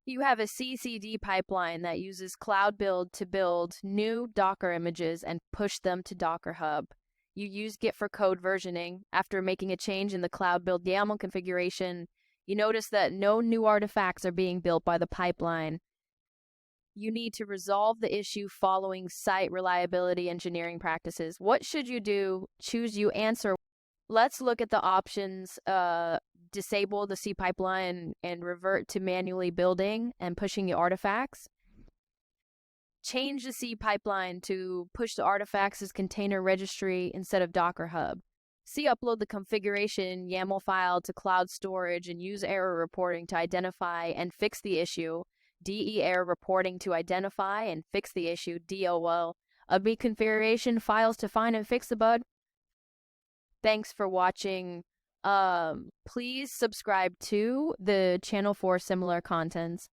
You have a CCD pipeline that uses Cloud Build to build new Docker images and push them to Docker Hub. You use Git for code versioning. After making a change in the Cloud Build YAML configuration, you notice that no new artifacts are being built by the pipeline. You need to resolve the issue following site reliability engineering practices. What should you do? Choose you answer. Let's look at the options. Disable the C pipeline and revert to manually building and pushing the artifacts. Change the C pipeline to push the artifacts as container registry instead of Docker Hub. C upload the configuration YAML file to cloud storage and use error reporting to identify and fix the issue. DE error reporting to identify and fix the issue. DOL update configuration files to find and fix the bug. Thanks for watching. Please subscribe to the channel for similar contents.